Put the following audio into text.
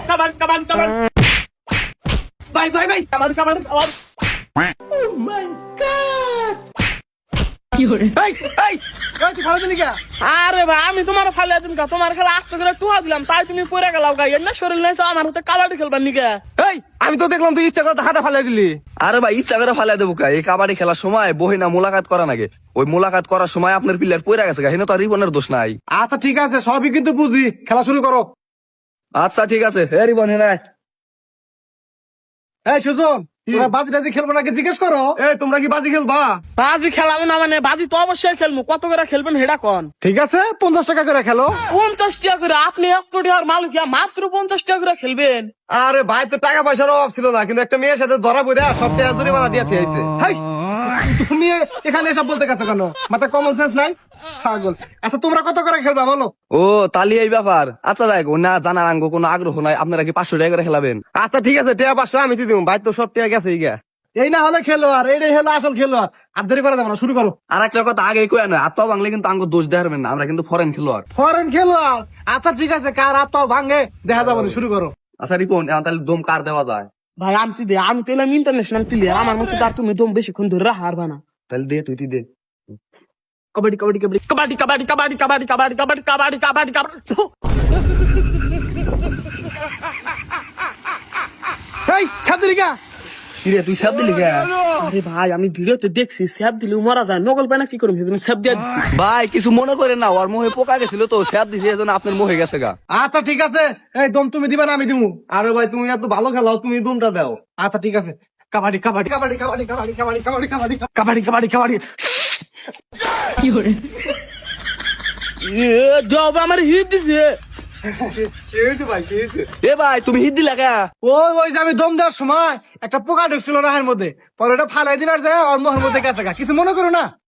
কাবান কাবান কাবান ভাই ভাই ভাই কাবান কাবান কাবান এই এই এই তুই ভালো দিলি কে? আরে ভাই আমি তোমার ফালে তুমি তোমার খেলা আস্তে করে টুহা দিলাম তাই তুমি পড়ে গেলাও গাই না শরীর নাই আমার হাতে কাবাডি খেলবার নিকে এই আমি তো দেখলাম তুই ইচ্ছা করে হাতে ফালাই দিলি। আরে ভাই ইচ্ছা করে ফালাই দেবো কা? এই কাবাডি খেলার সময় বহিনা মোলাকাত করা নাগে, ওই মোলাকাত করার সময় আপনার প্লেয়ার পড়ে গেছে গা, হেন তো রিবনের দোষ নাই। আচ্ছা ঠিক আছে, সবই কিন্তু বুঝি, খেলা শুরু করো। আচ্ছা ঠিক আছে, হে রিবন হেনা এই সুজন, তোরা বাজি টাজি খেলবো নাকি জিজ্ঞেস করো। এই তোমরা কি বাজি খেলবা? বাজি খেলাবো না মানে বাজি তো অবশ্যই খেলবো, কত করে খেলবেন হেডা কোন? ঠিক আছে 50 টাকা করে খেলো। 50 টাকা করে? আপনি এত টাকার মালিক মাত্র 50 টাকা করে খেলবেন? আরে ভাই তো টাকা পয়সার অভাব ছিল না, কিন্তু একটা মেয়ের সাথে ধরা পড়ে সব টাকা জরিমানা দিয়েছে এইতে। হাই তুমি এখানে এসব বলতে গেছো কেন? মাথা কমন সেন্স নাই পাগল। আচ্ছা তোমরা কত করে খেলবা বলো? ও তালি এই ব্যাপার। আচ্ছা দেখ না জানার আঙ্গ কোনো আগ্রহ নাই, আপনারা কি 500 টাকা করে খেলাবেন? আচ্ছা ঠিক আছে, টাকা 500 আমি দিয়ে দিব, ভাই তো সব টাকা গেছে গা। এই না হলে খেলো, আর এইটাই হলো আসল খেলো। আর দেরি করে দেবো না, শুরু করো। আর একটা কথা আগে কয়ে নয়, আত্মা বাংলে কিন্তু আঙ্গ দোষ দেখাবেন না, আমরা কিন্তু ফরেন খেলোয়াড়। ফরেন খেলো। আচ্ছা ঠিক আছে, কার হাত পাও ভাঙে দেখা যাবো না, শুরু করো। আচ্ছা রিপন এখন তাহলে দম কার দেওয়া যায়? ভাই আমি তো এলাম ইন্টারন্যাশনাল প্লেয়ার, আমার মতো আর তুমি দম বেশিক্ষণ ধরে হারবা না। তাহলে দে তুই দে। কাবাডি কাবাডি কাবাডি কাবাডি কাবাডি কাবাডি কাবাডি কাবাডি কাবাডি কাবাডি কাবাডি কাবাডি। এই ছাত্রিকা, কিরে তুই সব দিলি কে? আরে ভাই আমি ভিডিওতে দেখছি স্যাপ দিলে মারা যায়, নকল পায় না কি করবো সেদিন স্যাপ দিয়ে দিচ্ছি। ভাই কিছু মনে করেন না, ওর মোহে পোকা গেছিল তো স্যাপ দিছে, এজন্য আপনার মোহে গেছে গা। আচ্ছা ঠিক আছে, এই দম তুমি দিবা না আমি দিবো? আরে ভাই তুমি এত ভালো খেলাও, তুমি দমটা দাও। আচ্ছা ঠিক আছে, কাবাডি কাবাডি কাবাডি কাবাডি কাবাডি কাবাডি কাবাডি কাবাডি কাবাডি কাবাডি কাবাডি। জব আমার হিট দিছে। ভাই শেষ। এ ভাই তুমি হিট দিলা কে? ওই যে আমি দম দেওয়ার সময় একটা পোকা ঢুকছিল রাহের মধ্যে, পরে ওটা ফালাই দিবার যায় ওর মুখের মধ্যে গেছে গা। কিছু মনে করো না।